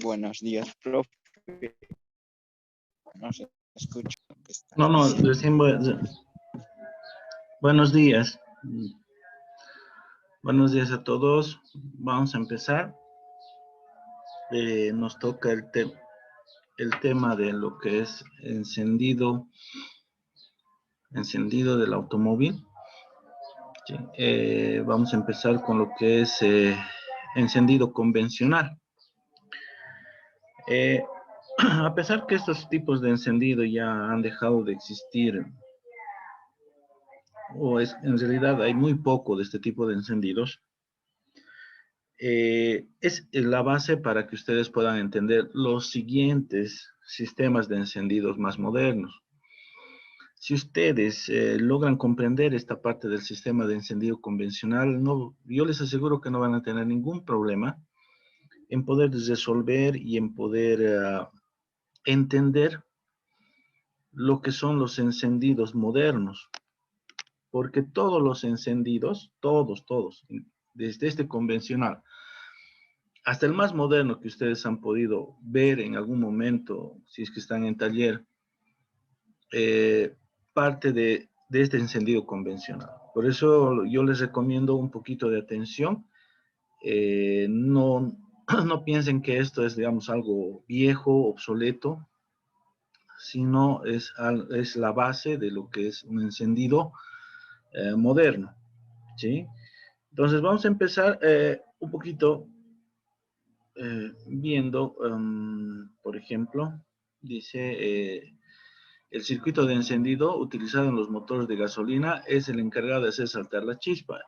Buenos días, profe. No se escucha lo que está No, diciendo. recién buenos días. Buenos días a todos. Vamos a empezar. Nos toca el tema de lo que es encendido del automóvil. Sí, vamos a empezar con lo que es encendido convencional. A pesar que estos tipos de encendido ya han dejado de existir, en realidad hay muy poco de este tipo de encendidos, es la base para que ustedes puedan entender los siguientes sistemas de encendidos más modernos. Si ustedes logran comprender esta parte del sistema de encendido convencional, yo les aseguro que no van a tener ningún problema en poder resolver y en poder entender lo que son los encendidos modernos. Porque todos los encendidos, todos, desde este convencional hasta el más moderno que ustedes han podido ver en algún momento, si es que están en taller, parte de este encendido convencional. Por eso yo les recomiendo un poquito de atención. No, no piensen que esto es, digamos, algo viejo, obsoleto, sino es la base de lo que es un encendido moderno, ¿sí? Entonces vamos a empezar un poquito viendo, por ejemplo, dice, el circuito de encendido utilizado en los motores de gasolina es el encargado de hacer saltar la chispa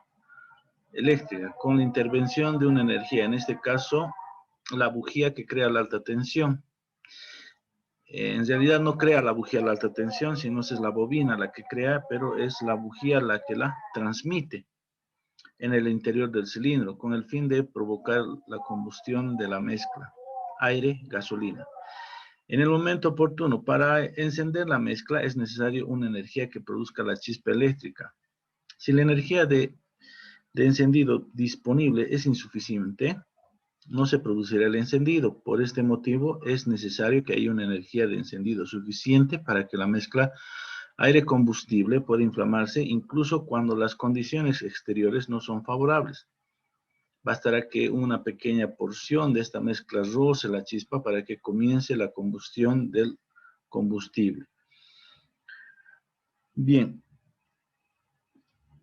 eléctrica con la intervención de una energía, en este caso, la bujía que crea la alta tensión. En realidad no crea la bujía la alta tensión, sino es la bobina la que crea, pero es la bujía la que la transmite en el interior del cilindro, con el fin de provocar la combustión de la mezcla aire-gasolina. En el momento oportuno, para encender la mezcla es necesario una energía que produzca la chispa eléctrica. Si la energía de encendido disponible es insuficiente, no se producirá el encendido. Por este motivo, es necesario que haya una energía de encendido suficiente para que la mezcla aire-combustible pueda inflamarse incluso cuando las condiciones exteriores no son favorables. Bastará que una pequeña porción de esta mezcla roce la chispa para que comience la combustión del combustible. Bien,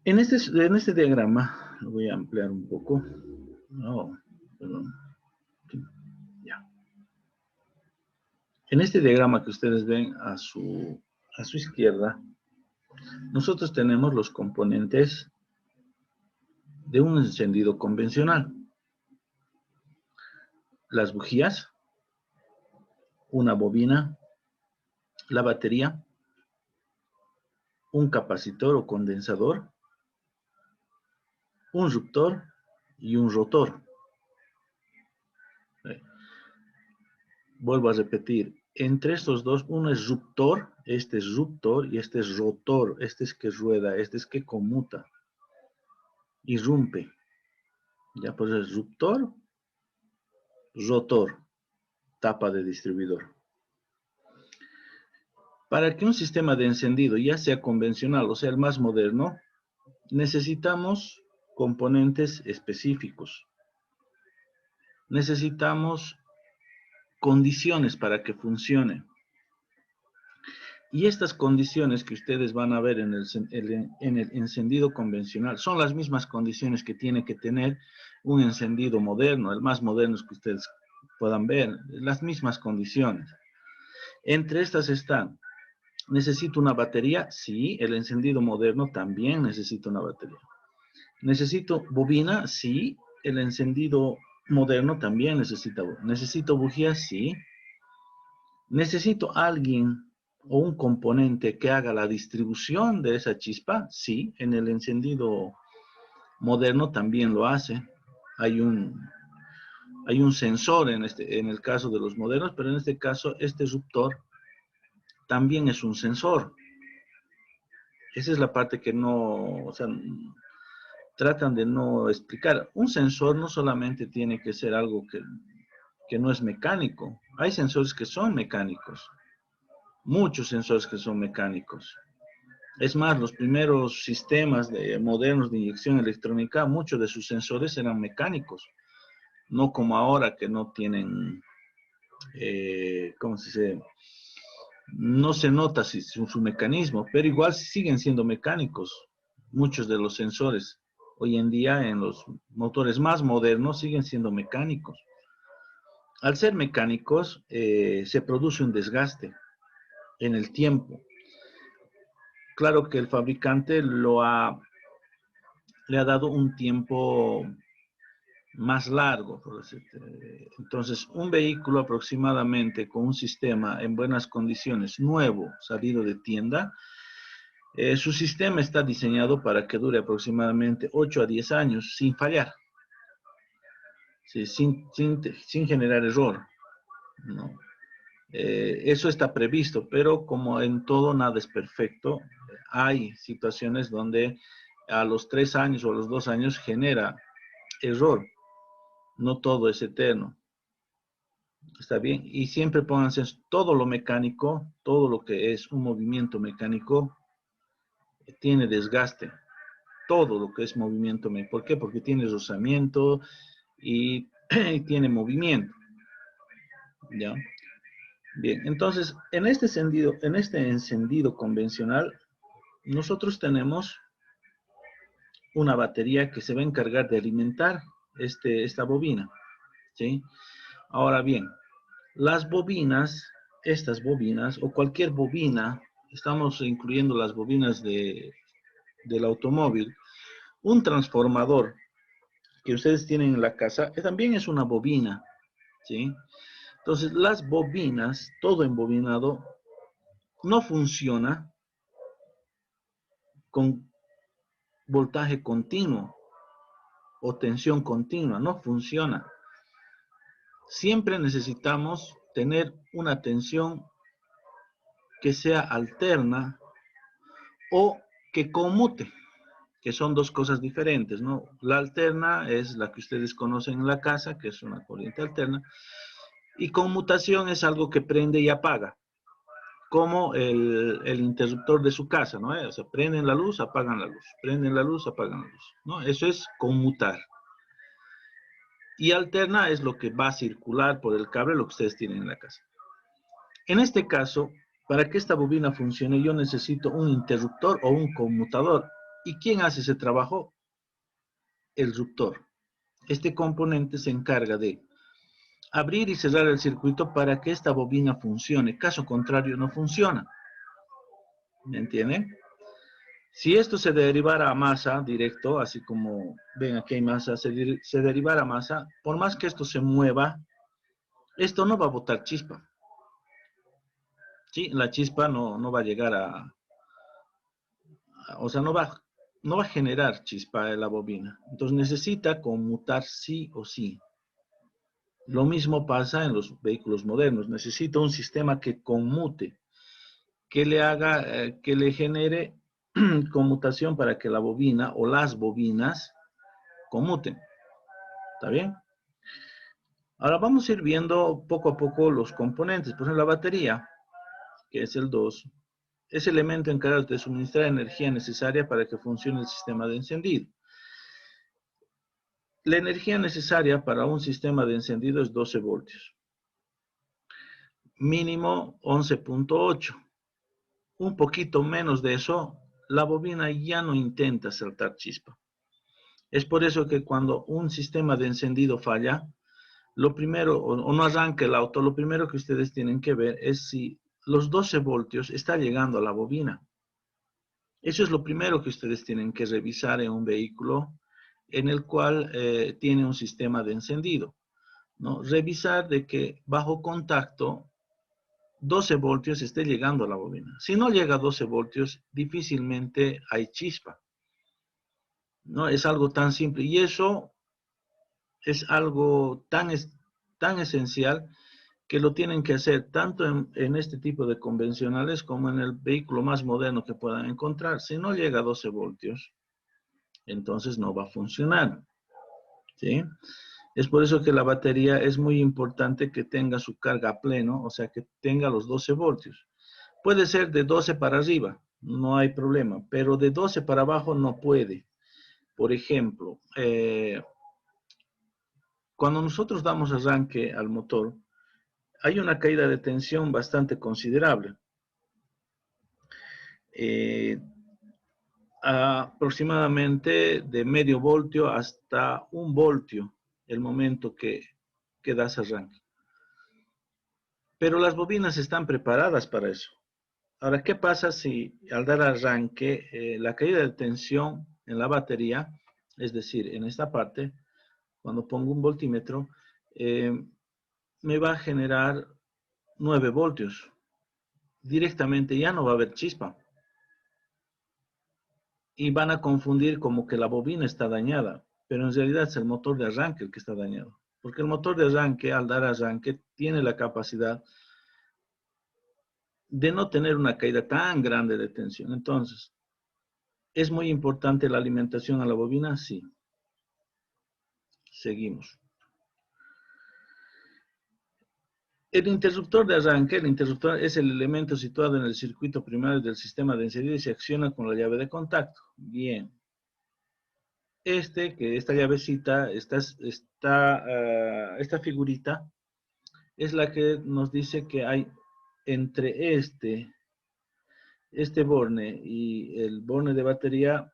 en este diagrama, lo voy a ampliar un poco. No, perdón. Ya. En este diagrama que ustedes ven a su izquierda, nosotros tenemos los componentes de un encendido convencional. Las bujías, una bobina, la batería, un capacitor o condensador, un ruptor y un rotor. Vuelvo a repetir, entre estos dos, uno es ruptor, este es ruptor y este es rotor, este es que rueda, este es que conmuta, irrumpe. Ya pues es ruptor, rotor, tapa de distribuidor. Para que un sistema de encendido, ya sea convencional o sea el más moderno, necesitamos componentes específicos. Necesitamos condiciones para que funcione. Y estas condiciones que ustedes van a ver en el encendido convencional son las mismas condiciones que tiene que tener un encendido moderno, el más moderno que ustedes puedan ver, las mismas condiciones. Entre estas están, ¿necesito una batería? Sí, el encendido moderno también necesita una batería. ¿Necesito bobina? Sí, el encendido moderno también necesita. ¿Necesito bujías? Sí. ¿Necesito alguien o un componente que haga la distribución de esa chispa? Sí, en el encendido moderno también lo hace. Hay un sensor en el caso de los modernos, pero en este caso este ruptor también es un sensor. Esa es la parte que no, o sea, tratan de no explicar. Un sensor no solamente tiene que ser algo que no es mecánico. Hay sensores que son mecánicos, muchos sensores que son mecánicos. Es más, los primeros sistemas modernos de inyección electrónica, muchos de sus sensores eran mecánicos, no como ahora que no tienen, ¿cómo se dice? No se nota su mecanismo, pero igual siguen siendo mecánicos. Muchos de los sensores hoy en día en los motores más modernos siguen siendo mecánicos. Al ser mecánicos, se produce un desgaste en el tiempo. Claro que el fabricante le ha dado un tiempo más largo, por decirte. Entonces, un vehículo aproximadamente con un sistema en buenas condiciones, nuevo, salido de tienda, su sistema está diseñado para que dure aproximadamente 8 a 10 años sin fallar, ¿sí? Sin generar error, ¿no? Eso está previsto, pero como en todo nada es perfecto, hay situaciones donde a los 3 años o a los 2 años genera error. No todo es eterno. ¿Está bien? Y siempre pónganse todo lo mecánico, todo lo que es un movimiento mecánico, tiene desgaste. Todo lo que es movimiento mecánico. ¿Por qué? Porque tiene rozamiento y tiene movimiento. ¿Ya? Bien, entonces, en este encendido convencional, nosotros tenemos una batería que se va a encargar de alimentar esta bobina, ¿sí? Ahora bien, las bobinas, estas bobinas, o cualquier bobina, estamos incluyendo las bobinas del automóvil, un transformador que ustedes tienen en la casa, también es una bobina, ¿sí? Entonces, las bobinas, todo embobinado, no funciona con voltaje continuo o tensión continua, no funciona. Siempre necesitamos tener una tensión que sea alterna o que conmute, que son dos cosas diferentes, ¿no? La alterna es la que ustedes conocen en la casa, que es una corriente alterna, y conmutación es algo que prende y apaga, como el interruptor de su casa, ¿no? O sea, prenden la luz, apagan la luz, prenden la luz, apagan la luz, ¿no? Eso es conmutar. Y alterna es lo que va a circular por el cable, lo que ustedes tienen en la casa. En este caso, para que esta bobina funcione, yo necesito un interruptor o un conmutador. ¿Y quién hace ese trabajo? El ruptor. Este componente se encarga de abrir y cerrar el circuito para que esta bobina funcione. Caso contrario, no funciona. ¿Me entienden? Si esto se derivara a masa directo, así como ven aquí hay masa, se derivara a masa, por más que esto se mueva, esto no va a botar chispa. ¿Sí? La chispa no va a llegar o sea, no va a generar chispa en la bobina. Entonces necesita conmutar sí o sí. Lo mismo pasa en los vehículos modernos. Necesita un sistema que conmute, que le haga, que le genere conmutación para que la bobina o las bobinas conmuten. ¿Está bien? Ahora vamos a ir viendo poco a poco los componentes. Por ejemplo, la batería, que es el 2, es elemento encargado de suministrar energía necesaria para que funcione el sistema de encendido. La energía necesaria para un sistema de encendido es 12 voltios. Mínimo 11.8. Un poquito menos de eso, la bobina ya no intenta saltar chispa. Es por eso que cuando un sistema de encendido falla, lo primero, o no arranca el auto, lo primero que ustedes tienen que ver es si los 12 voltios está llegando a la bobina. Eso es lo primero que ustedes tienen que revisar en un vehículo en el cual tiene un sistema de encendido, ¿no? Revisar de que bajo contacto 12 voltios esté llegando a la bobina. Si no llega a 12 voltios, difícilmente hay chispa, ¿no? Es algo tan simple y eso es algo tan esencial que lo tienen que hacer tanto en este tipo de convencionales como en el vehículo más moderno que puedan encontrar. Si no llega a 12 voltios, entonces no va a funcionar, ¿sí? Es por eso que la batería es muy importante que tenga su carga a pleno, o sea, que tenga los 12 voltios. Puede ser de 12 para arriba, no hay problema, pero de 12 para abajo no puede. Por ejemplo, cuando nosotros damos arranque al motor, hay una caída de tensión bastante considerable. Aproximadamente de medio voltio hasta 1 voltio el momento que das arranque. Pero las bobinas están preparadas para eso. Ahora, ¿qué pasa si al dar arranque la caída de tensión en la batería, es decir, en esta parte, cuando pongo un voltímetro, me va a generar 9 voltios? Directamente ya no va a haber chispa. Y van a confundir como que la bobina está dañada, pero en realidad es el motor de arranque el que está dañado. Porque el motor de arranque, al dar arranque, tiene la capacidad de no tener una caída tan grande de tensión. Entonces, ¿es muy importante la alimentación a la bobina? Sí. Seguimos. El interruptor de arranque, el interruptor es el elemento situado en el circuito primario del sistema de encendido y se acciona con la llave de contacto. Bien. Esta llavecita, esta figurita, es la que nos dice que hay entre este borne y el borne de batería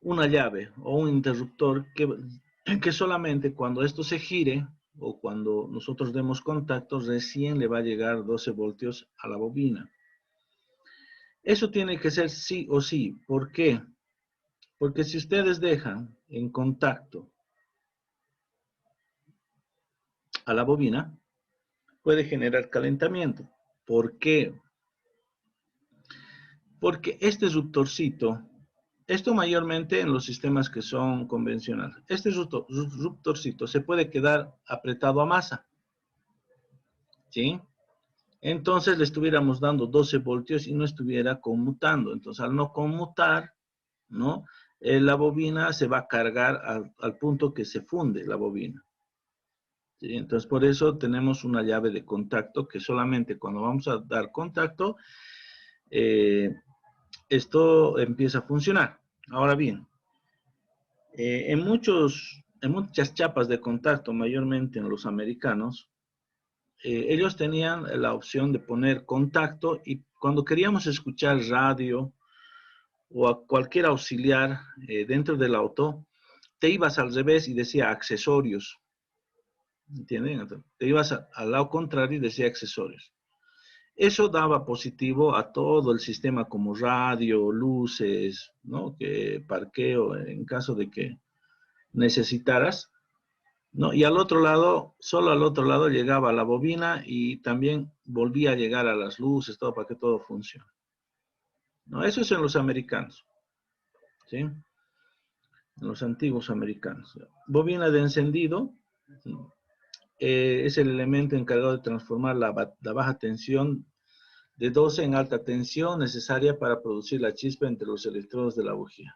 una llave o un interruptor que solamente cuando esto se gire o cuando nosotros demos contacto recién le va a llegar 12 voltios a la bobina. Eso tiene que ser sí o sí. ¿Por qué? Porque si ustedes dejan en contacto a la bobina, puede generar calentamiento. ¿Por qué? Porque este ruptorcito, esto mayormente en los sistemas que son convencionales, este ruptorcito se puede quedar apretado a masa, ¿sí? Entonces le estuviéramos dando 12 voltios y no estuviera conmutando. Entonces al no conmutar, ¿no? La bobina se va a cargar al punto que se funde la bobina. ¿Sí? Entonces por eso tenemos una llave de contacto que solamente cuando vamos a dar contacto, esto empieza a funcionar. Ahora bien, en muchas chapas de contacto, mayormente en los americanos, ellos tenían la opción de poner contacto y cuando queríamos escuchar radio o a cualquier auxiliar dentro del auto, te ibas al revés y decía accesorios. ¿Entienden? Te ibas al lado contrario y decía accesorios. Eso daba positivo a todo el sistema como radio, luces, ¿no? Que parqueo en caso de que necesitaras, ¿no? Y al otro lado, solo al otro lado llegaba la bobina y también volvía a llegar a las luces, todo para que todo funcione. ¿No? Eso es en los americanos, ¿sí? En los antiguos americanos. Bobina de encendido es el elemento encargado de transformar la baja tensión de 12 en alta tensión necesaria para producir la chispa entre los electrodos de la bujía.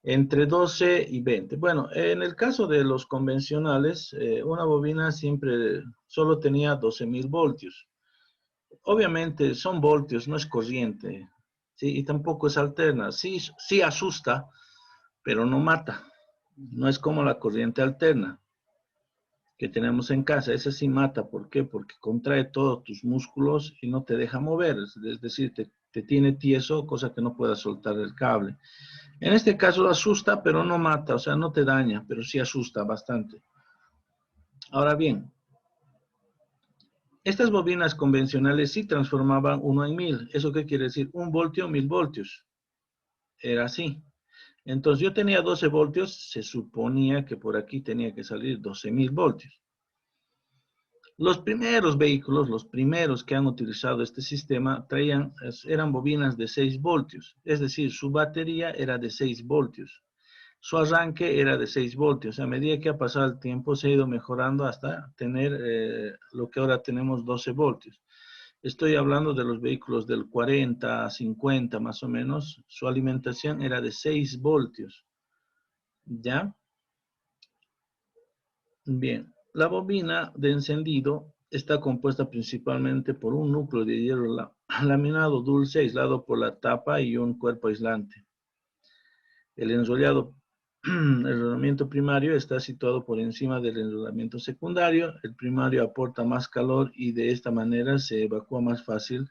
Entre 12 y 20. Bueno, en el caso de los convencionales, una bobina siempre solo tenía 12.000 voltios. Obviamente son voltios, no es corriente, ¿sí? Y tampoco es alterna. Sí, sí asusta, pero no mata. No es como la corriente alterna que tenemos en casa. Esa sí mata. ¿Por qué? Porque contrae todos tus músculos y no te deja mover. Es decir, te tiene tieso, cosa que no puedas soltar el cable. En este caso asusta, pero no mata, o sea, no te daña, pero sí asusta bastante. Ahora bien, estas bobinas convencionales sí transformaban 1 en 1000. ¿Eso qué quiere decir? 1 voltio, 1000 voltios. Era así. Entonces yo tenía 12 voltios, se suponía que por aquí tenía que salir 12.000 voltios. Los primeros vehículos, los primeros que han utilizado este sistema, eran bobinas de 6 voltios. Es decir, su batería era de 6 voltios. Su arranque era de 6 voltios. A medida que ha pasado el tiempo se ha ido mejorando hasta tener lo que ahora tenemos 12 voltios. Estoy hablando de los vehículos del 40, 50 más o menos. Su alimentación era de 6 voltios. ¿Ya? Bien, la bobina de encendido está compuesta principalmente por un núcleo de hierro laminado dulce aislado por la tapa y un cuerpo aislante. El enrollado, el enrolamiento primario está situado por encima del enrolamiento secundario. El primario aporta más calor y de esta manera se evacúa más fácil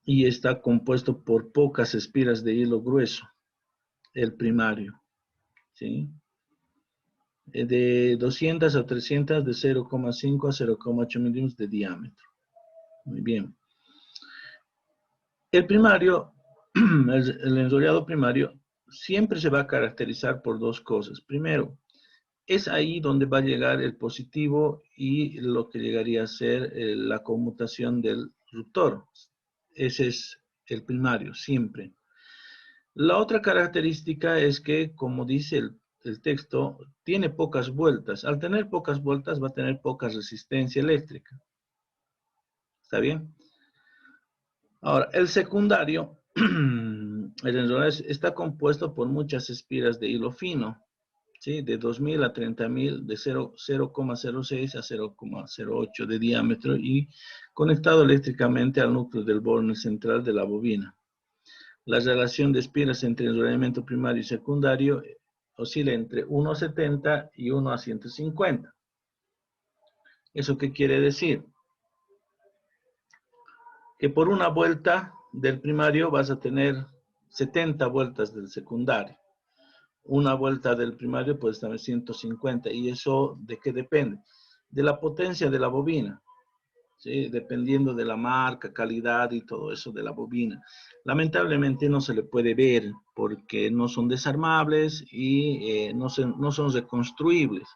y está compuesto por pocas espiras de hilo grueso, el primario, ¿sí? De 200 a 300, de 0,5 a 0,8 milímetros de diámetro. Muy bien. El primario, el enrollado primario, siempre se va a caracterizar por dos cosas. Primero, es ahí donde va a llegar el positivo y lo que llegaría a ser la conmutación del ruptor. Ese es el primario, siempre. La otra característica es que, como dice el texto, tiene pocas vueltas. Al tener pocas vueltas va a tener poca resistencia eléctrica. ¿Está bien? Ahora, el secundario, el enrolado está compuesto por muchas espiras de hilo fino, ¿sí? De 2000 a 30.000, de 0,06 a 0,08 de diámetro y conectado eléctricamente al núcleo del borne central de la bobina. La relación de espiras entre enrollamiento primario y secundario oscila entre 1,70 y 1 a 150. ¿Eso qué quiere decir? Que por una vuelta del primario vas a tener 70 vueltas del secundario. Una vuelta del primario puede tener 150. ¿Y eso de qué depende? De la potencia de la bobina, ¿sí? Dependiendo de la marca, calidad y todo eso de la bobina. Lamentablemente no se le puede ver porque no son desarmables y no son reconstruibles.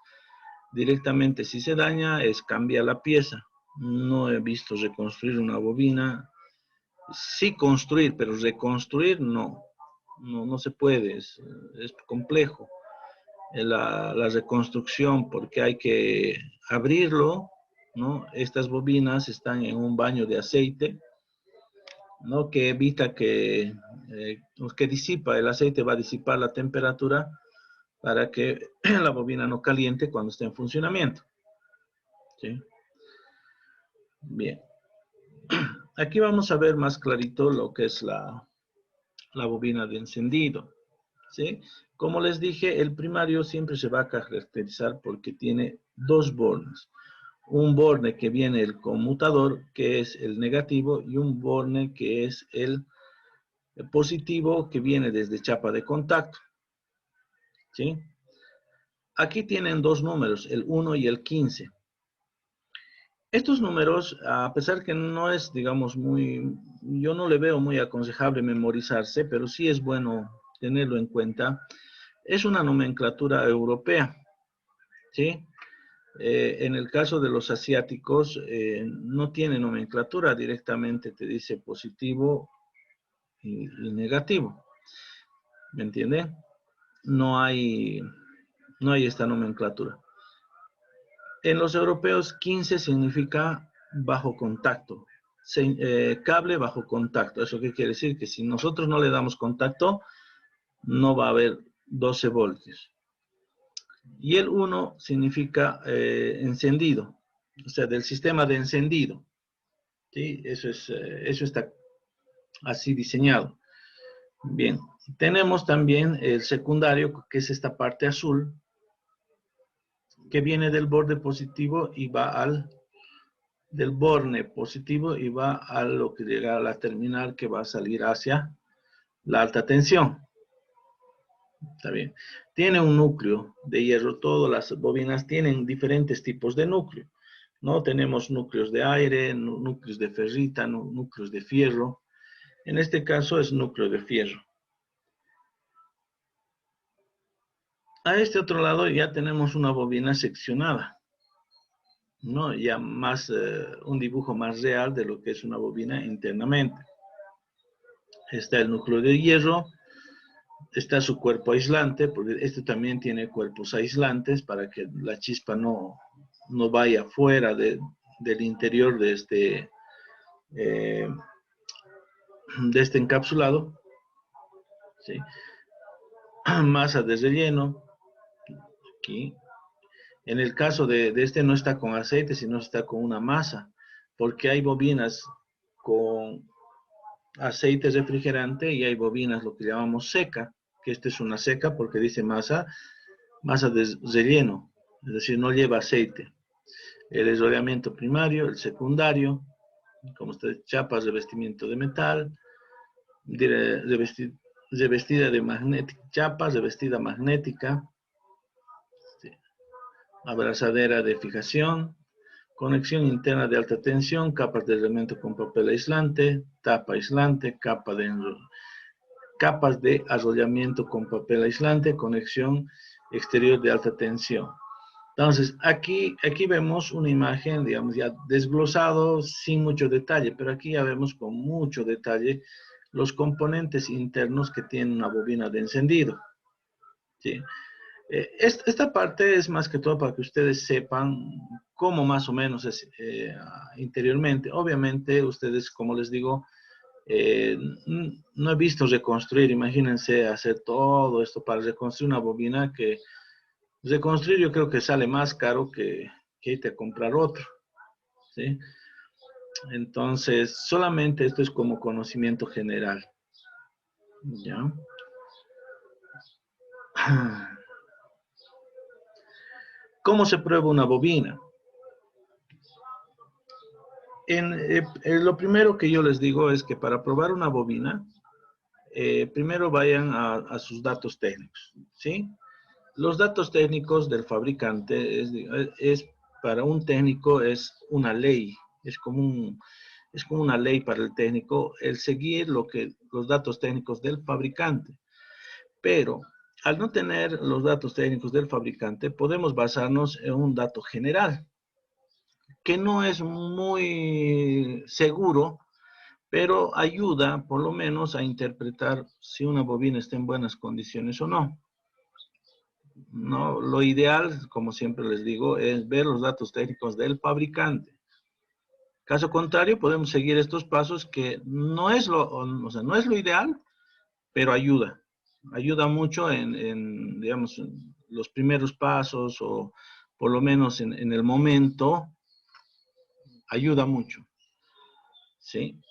Directamente si se daña es cambiar la pieza. No he visto reconstruir una bobina. Sí construir, pero reconstruir no. No se puede, es complejo la reconstrucción porque hay que abrirlo, ¿no? Estas bobinas están en un baño de aceite, ¿no? Que evita que disipa, el aceite va a disipar la temperatura para que la bobina no caliente cuando esté en funcionamiento, ¿sí? Bien. Aquí vamos a ver más clarito lo que es la bobina de encendido, ¿sí? Como les dije, el primario siempre se va a caracterizar porque tiene dos bornes. Un borne que viene el conmutador, que es el negativo, y un borne que es el positivo, que viene desde chapa de contacto, ¿sí? Aquí tienen dos números, el 1 y el 15. Estos números, a pesar que no es, digamos, yo no le veo muy aconsejable memorizarse, pero sí es bueno tenerlo en cuenta. Es una nomenclatura europea, ¿sí? En el caso de los asiáticos, no tiene nomenclatura, directamente te dice positivo y negativo. ¿Me entienden? No hay esta nomenclatura. En los europeos, 15 significa bajo contacto, cable bajo contacto. ¿Eso qué quiere decir? Que si nosotros no le damos contacto, no va a haber 12 voltios. Y el 1 significa encendido, o sea, del sistema de encendido. ¿Sí? Eso está así diseñado. Bien, tenemos también el secundario, que es esta parte azul, que viene del borde positivo y va del borne positivo y va a lo que llega a la terminal que va a salir hacia la alta tensión. Está bien. Tiene un núcleo de hierro. Todas las bobinas tienen diferentes tipos de núcleo, ¿no? Tenemos núcleos de aire, núcleos de ferrita, núcleos de fierro. En este caso es núcleo de fierro. A este otro lado ya tenemos una bobina seccionada, ¿no? Ya más, un dibujo más real de lo que es una bobina internamente. Está el núcleo de hierro, está su cuerpo aislante, porque este también tiene cuerpos aislantes para que la chispa no vaya fuera del interior de este encapsulado, ¿sí? Masa de relleno, aquí, En el caso de este no está con aceite, sino está con una masa, porque hay bobinas con aceite refrigerante y hay bobinas lo que llamamos seca, que esta es una seca porque dice masa de relleno, es decir, no lleva aceite. El enrollamiento primario, el secundario, como ustedes, chapas, revestimiento de metal, revestida de magnética, chapas, revestida magnética, sí, abrazadera de fijación, conexión interna de alta tensión, capas de elemento con papel aislante, tapa aislante, capas de arrollamiento con papel aislante, conexión exterior de alta tensión. Entonces, aquí vemos una imagen, digamos, ya desglosado, sin mucho detalle, pero aquí ya vemos con mucho detalle los componentes internos que tiene una bobina de encendido. ¿Sí? Esta parte es más que todo para que ustedes sepan cómo más o menos es interiormente. Obviamente, ustedes, como les digo, no he visto reconstruir, imagínense hacer todo esto para reconstruir una bobina que reconstruir yo creo que sale más caro que irte a comprar otro, ¿sí? Entonces, solamente esto es como conocimiento general, ¿ya? ¿Cómo se prueba una bobina? Lo primero que yo les digo es que para probar una bobina, primero vayan a sus datos técnicos, ¿sí? Los datos técnicos del fabricante es para un técnico es una ley, es como una ley para el técnico el seguir los datos técnicos del fabricante. Pero al no tener los datos técnicos del fabricante, podemos basarnos en un dato general, que no es muy seguro, pero ayuda por lo menos a interpretar si una bobina está en buenas condiciones o no. No, lo ideal, como siempre les digo, es ver los datos técnicos del fabricante. Caso contrario, podemos seguir estos pasos que no es no es lo ideal, pero ayuda. Ayuda mucho digamos, en los primeros pasos o por lo menos en el momento, ayuda mucho. ¿Sí?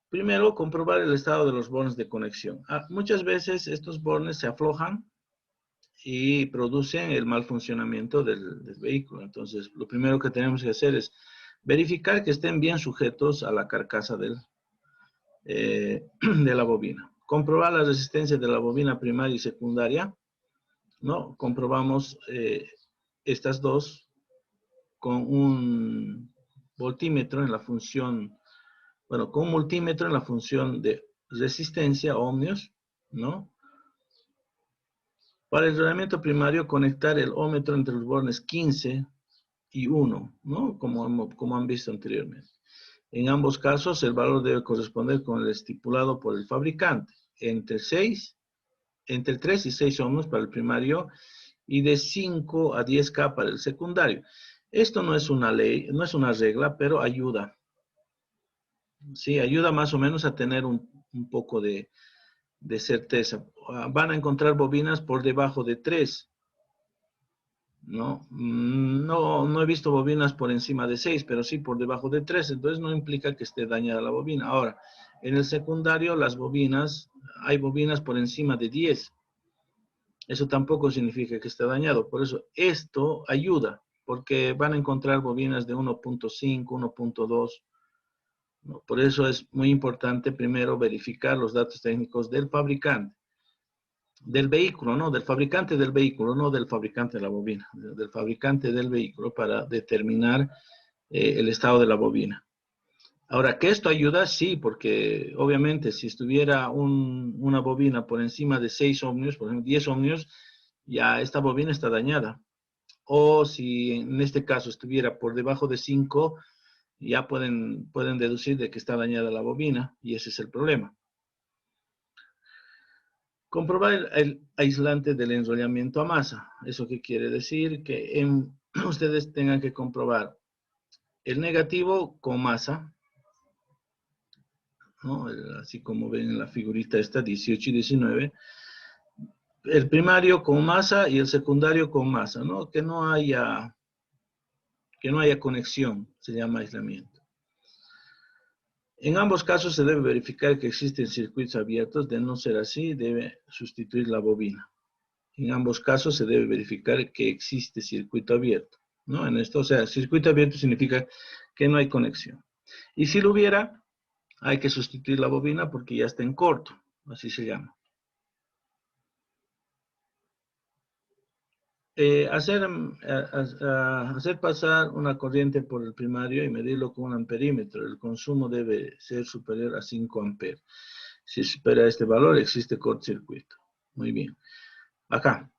Primero, comprobar el estado de los bornes de conexión. Muchas veces estos bornes se aflojan y producen el mal funcionamiento del vehículo. Entonces, lo primero que tenemos que hacer es verificar que estén bien sujetos a la carcasa de la bobina. Comprobar la resistencia de la bobina primaria y secundaria, ¿no? Comprobamos estas dos con un voltímetro en la función, bueno, con un multímetro en la función de resistencia, ohmios, ¿no? Para el enrolamiento primario, conectar el ómetro entre los bornes 15 y 1, ¿no? Como han visto anteriormente. En ambos casos, el valor debe corresponder con el estipulado por el fabricante, entre 3 y 6 ohmios para el primario y de 5 a 10K para el secundario. Esto no es una ley, no es una regla, pero ayuda. Sí, ayuda más o menos a tener un poco de certeza. Van a encontrar bobinas por debajo de 3. No he visto bobinas por encima de 6, pero sí por debajo de 3, entonces no implica que esté dañada la bobina. Ahora, en el secundario, hay bobinas por encima de 10. Eso tampoco significa que esté dañado. Por eso, esto ayuda, porque van a encontrar bobinas de 1.5, 1.2. ¿No? Por eso es muy importante primero verificar los datos técnicos del fabricante. Del vehículo, ¿no? Del fabricante del vehículo, no del fabricante de la bobina, del fabricante del vehículo para determinar el estado de la bobina. Ahora, ¿que esto ayuda? Sí, porque obviamente si estuviera una bobina por encima de 6 ohmios, por ejemplo, 10 ohmios, ya esta bobina está dañada. O si en este caso estuviera por debajo de 5, ya pueden deducir de que está dañada la bobina y ese es el problema. Comprobar el aislante del enrollamiento a masa. ¿Eso qué quiere decir? Que ustedes tengan que comprobar el negativo con masa, ¿no? Así como ven en la figurita esta, 18 y 19. el primario con masa y el secundario con masa, ¿no? Que no haya conexión, se llama aislamiento. En ambos casos se debe verificar que existen circuitos abiertos. De no ser así, debe sustituir la bobina. En ambos casos se debe verificar que existe circuito abierto, ¿no? En esto, o sea, circuito abierto significa que no hay conexión. Y si lo hubiera, hay que sustituir la bobina porque ya está en corto, así se llama. Hacer pasar una corriente por el primario y medirlo con un amperímetro. El consumo debe ser superior a 5 amperes. Si supera este valor, existe cortocircuito. Muy bien. Acá.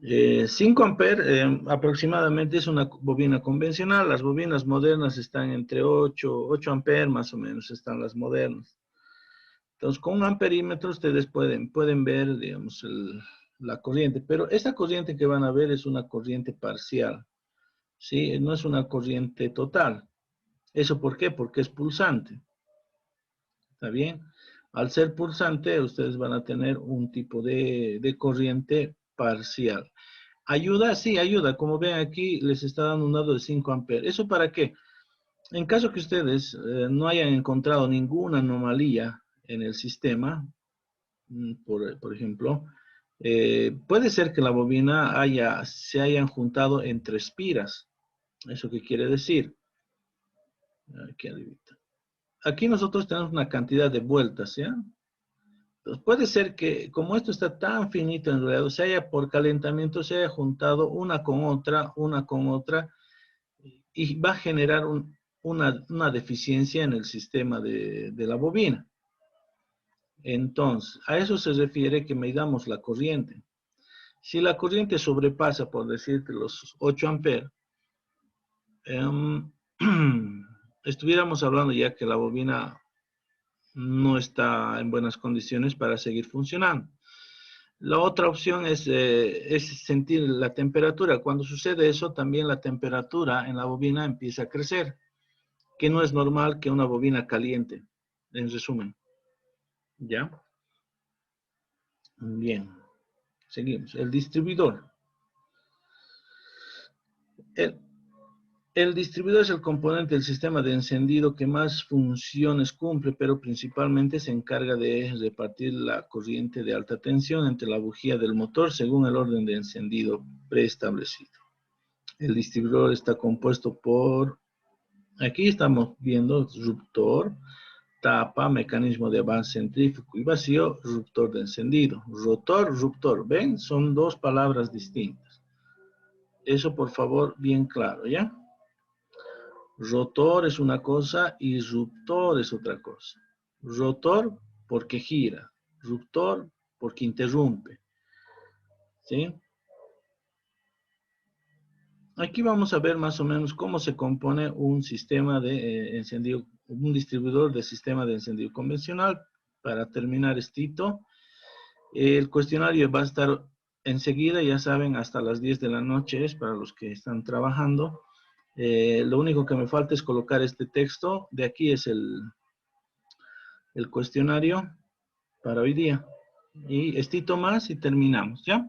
5 amperes aproximadamente es una bobina convencional. Las bobinas modernas están entre 8 amperes más o menos, están las modernas. Entonces, con un amperímetro ustedes pueden ver, digamos, la corriente, pero esta corriente que van a ver es una corriente parcial, ¿sí? No es una corriente total. ¿Eso por qué? Porque es pulsante. ¿Está bien? Al ser pulsante, ustedes van a tener un tipo de corriente parcial. ¿Ayuda? Sí, ayuda. Como ven aquí, les está dando un dado de 5 amperes. ¿Eso para qué? En caso que ustedes no hayan encontrado ninguna anomalía en el sistema, por ejemplo, puede ser que la bobina se hayan juntado entre espiras. ¿Eso qué quiere decir? Aquí arribita. Aquí nosotros tenemos una cantidad de vueltas, ¿ya? Entonces puede ser que, como esto está tan finito enredado, por calentamiento se haya juntado una con otra, y va a generar una deficiencia en el sistema de la bobina. Entonces, a eso se refiere que medamos la corriente. Si la corriente sobrepasa, por decirte, los 8 amperes, estuviéramos hablando ya que la bobina no está en buenas condiciones para seguir funcionando. La otra opción es sentir la temperatura. Cuando sucede eso, también la temperatura en la bobina empieza a crecer, que no es normal que una bobina caliente, en resumen. ¿Ya? Bien. Seguimos. El distribuidor. El distribuidor es el componente del sistema de encendido que más funciones cumple, pero principalmente se encarga de repartir la corriente de alta tensión entre la bujía del motor según el orden de encendido preestablecido. El distribuidor está compuesto por, aquí estamos viendo disruptor, tapa, mecanismo de avance centrífugo y vacío, ruptor de encendido. Rotor, ruptor, ¿ven? Son dos palabras distintas. Eso por favor, bien claro, ¿ya? Rotor es una cosa y ruptor es otra cosa. Rotor porque gira, ruptor porque interrumpe. ¿Sí? Aquí vamos a ver más o menos cómo se compone un sistema de encendido, un distribuidor de sistema de encendido convencional. Para terminar estito, el cuestionario va a estar enseguida, ya saben, hasta las 10 de la noche es para los que están trabajando. Lo único que me falta es colocar este texto. De aquí es el cuestionario para hoy día. Y estito más y terminamos, ¿ya?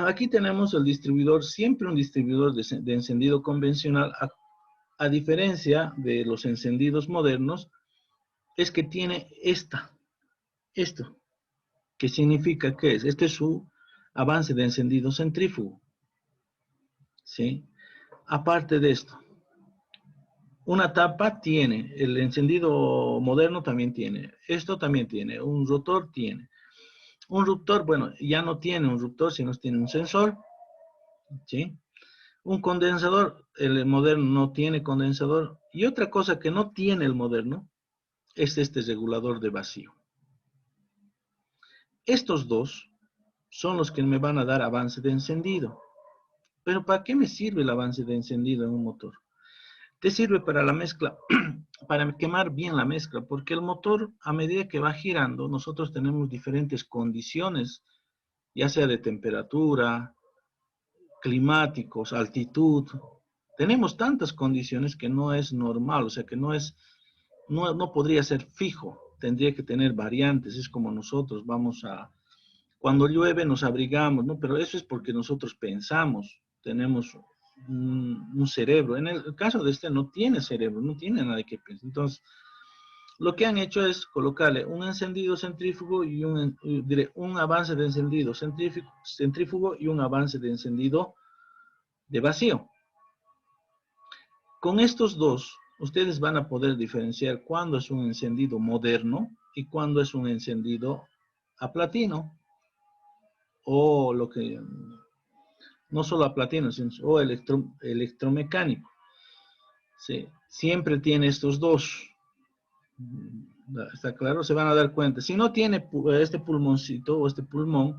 Aquí tenemos el distribuidor, siempre un distribuidor de encendido convencional, a diferencia de los encendidos modernos, es que tiene esto, que significa que este es su avance de encendido centrífugo, ¿sí? Aparte de esto, una tapa tiene, el encendido moderno también tiene, esto también tiene, un rotor tiene. Un ruptor, bueno, ya no tiene un ruptor, sino tiene un sensor, ¿sí? Un condensador, el moderno no tiene condensador. Y otra cosa que no tiene el moderno es este regulador de vacío. Estos dos son los que me van a dar avance de encendido. Pero ¿para qué me sirve el avance de encendido en un motor? Te sirve para la mezcla, para quemar bien la mezcla, porque el motor, a medida que va girando, nosotros tenemos diferentes condiciones, ya sea de temperatura, climáticos, altitud. Tenemos tantas condiciones que no es normal, o sea que no podría ser fijo. tendría que tener variantes, es como nosotros cuando llueve nos abrigamos, ¿no? Pero eso es porque nosotros pensamos, tenemos un cerebro. En el caso de este no tiene cerebro, no tiene nada que pensar. Entonces, lo que han hecho es colocarle un encendido centrífugo y un avance de encendido centrífugo y un avance de encendido de vacío. Con estos dos, ustedes van a poder diferenciar cuándo es un encendido moderno y cuándo es un encendido a platino o lo que, no solo a platino, sino o electromecánico. Sí, siempre tiene estos dos. ¿Está claro? Se van a dar cuenta. Si no tiene este pulmoncito o este pulmón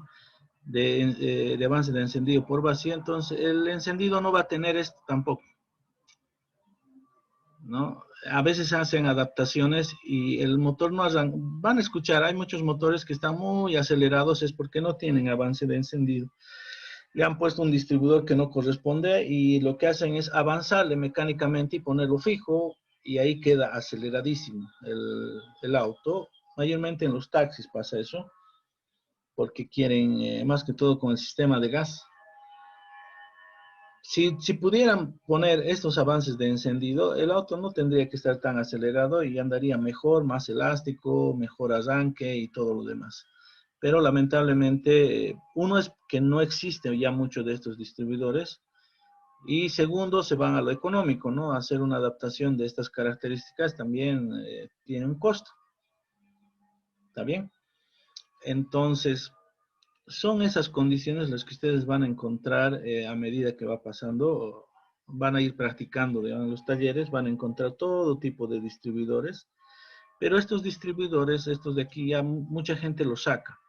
de avance de encendido por vacío, entonces el encendido no va a tener esto tampoco, ¿no? A veces hacen adaptaciones y el motor no arranca. Van a escuchar, hay muchos motores que están muy acelerados, es porque no tienen avance de encendido. Le han puesto un distribuidor que no corresponde y lo que hacen es avanzarle mecánicamente y ponerlo fijo y ahí queda aceleradísimo el auto. Mayormente en los taxis pasa eso, porque quieren, más que todo con el sistema de gas. Si pudieran poner estos avances de encendido, el auto no tendría que estar tan acelerado y andaría mejor, más elástico, mejor arranque y todo lo demás. Pero lamentablemente, uno es que no existe ya mucho de estos distribuidores y segundo, se van a lo económico, ¿no? Hacer una adaptación de estas características también tiene un costo. ¿Está bien? Entonces, son esas condiciones las que ustedes van a encontrar a medida que va pasando, van a ir practicando, digamos, en los talleres, van a encontrar todo tipo de distribuidores, pero estos distribuidores, estos de aquí, ya mucha gente los saca.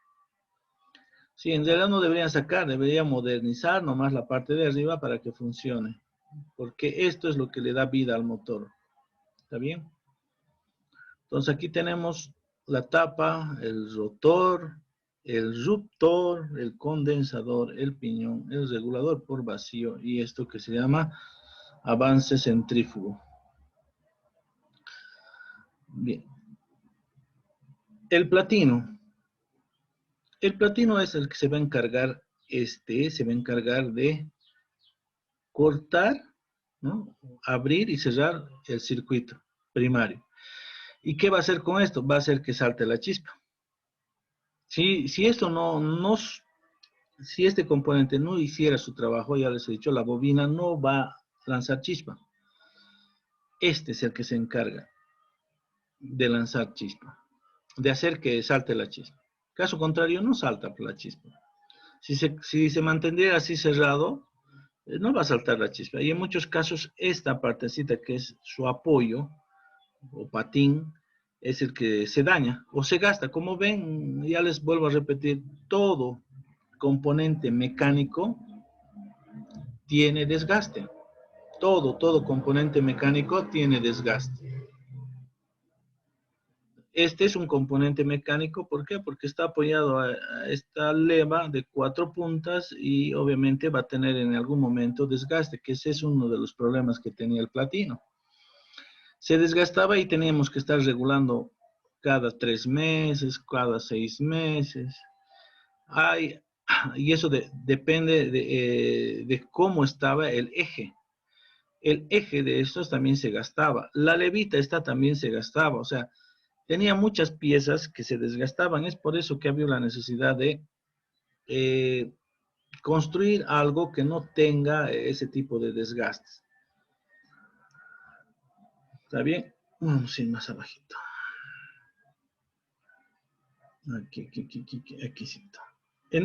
Sí, en realidad no deberían sacar, deberían modernizar nomás la parte de arriba para que funcione, porque esto es lo que le da vida al motor. ¿Está bien? Entonces aquí tenemos la tapa, el rotor, el ruptor, el condensador, el piñón, el regulador por vacío y esto que se llama avance centrífugo. Bien. El platino. El platino es el que se va a encargar, se va a encargar de cortar, ¿no? Abrir y cerrar el circuito primario. ¿Y qué va a hacer con esto? Va a hacer que salte la chispa. Si esto si este componente no hiciera su trabajo, ya les he dicho, la bobina no va a lanzar chispa. Este es el que se encarga de lanzar chispa, de hacer que salte la chispa. Caso contrario, no salta la chispa. Si se mantendría así cerrado, no va a saltar la chispa. Y en muchos casos, esta partecita que es su apoyo o patín, es el que se daña o se gasta. Como ven, ya les vuelvo a repetir, todo componente mecánico tiene desgaste. Todo componente mecánico tiene desgaste. Este es un componente mecánico, ¿por qué? Porque está apoyado a esta leva de 4 puntas y obviamente va a tener en algún momento desgaste, que ese es uno de los problemas que tenía el platino. Se desgastaba y teníamos que estar regulando cada 3 meses, cada 6 meses. Y eso depende de cómo estaba el eje. El eje de estos también se gastaba. La levita esta también se gastaba. O sea, tenía muchas piezas que se desgastaban. Es por eso que había la necesidad de construir algo que no tenga ese tipo de desgastes. ¿Está bien? Vamos a ir más abajito. Aquí sí está. En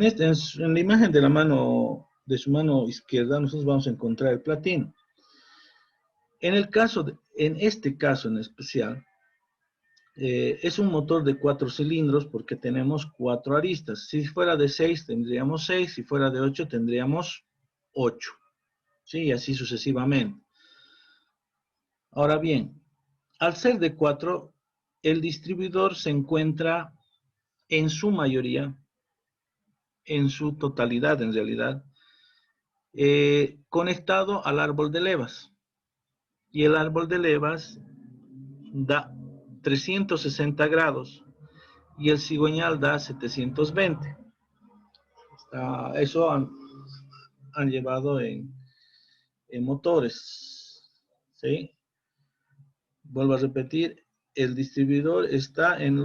la imagen de la mano, de su mano izquierda, nosotros vamos a encontrar el platino. En este caso en especial, es un motor de 4 cilindros porque tenemos 4 aristas. Si fuera de 6 tendríamos 6, si fuera de 8 tendríamos 8. ¿Sí? Y así sucesivamente. Ahora bien, al ser de 4, el distribuidor se encuentra en su mayoría, en su totalidad en realidad, conectado al árbol de levas. Y el árbol de levas da 360 grados y el cigüeñal da 720. Eso han llevado en motores, ¿sí? Vuelvo a repetir, el distribuidor está en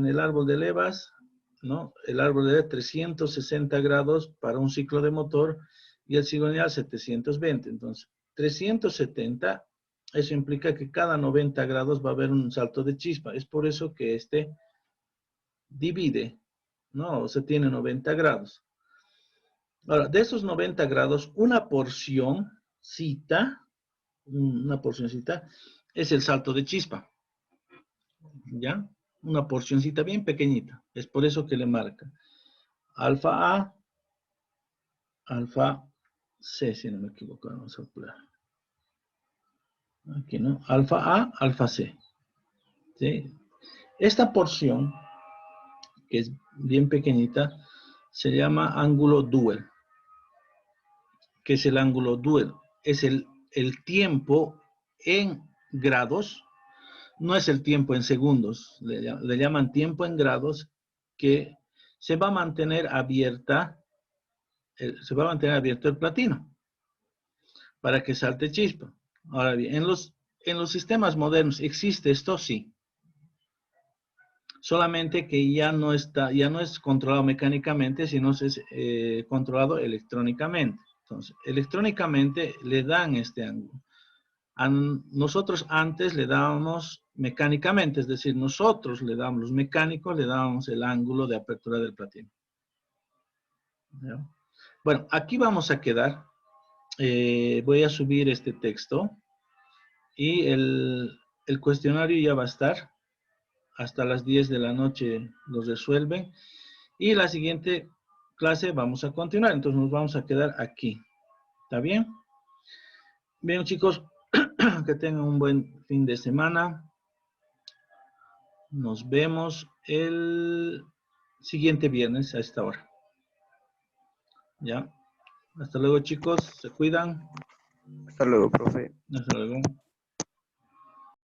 el árbol de levas, ¿no? El árbol de levas 360 grados para un ciclo de motor y el cigüeñal 720. Entonces, 370, eso implica que cada 90 grados va a haber un salto de chispa. Es por eso que este divide, ¿no? O sea, tiene 90 grados. Ahora, de esos 90 grados, una porcioncita es el salto de chispa, ¿ya? Una porcioncita bien pequeñita. Es por eso que le marca alfa A, alfa C, si no me equivoco. Vamos a poner. Aquí, ¿no? Alfa A, alfa C. ¿Sí? Esta porción, que es bien pequeñita, se llama ángulo Duel. ¿Qué es el ángulo Duel? Es el tiempo en grados, no es el tiempo en segundos, le llaman tiempo en grados, que se va a mantener abierto el platino para que salte chispa. Ahora bien, en los sistemas modernos existe esto, sí. Solamente que ya no es controlado mecánicamente, sino es controlado electrónicamente. Entonces, electrónicamente le dan este ángulo. Nosotros antes le dábamos mecánicamente, es decir, nosotros le damos, los mecánicos le dábamos el ángulo de apertura del platino. ¿Ya? Bueno, aquí vamos a quedar. Voy a subir este texto y el cuestionario ya va a estar. Hasta las 10 de la noche los resuelven. Y la siguiente clase vamos a continuar. Entonces nos vamos a quedar aquí. ¿Está bien? Bien, chicos, que tengan un buen fin de semana. Nos vemos el siguiente viernes a esta hora. ¿Ya? Hasta luego, chicos. Se cuidan. Hasta luego, profe. Hasta luego.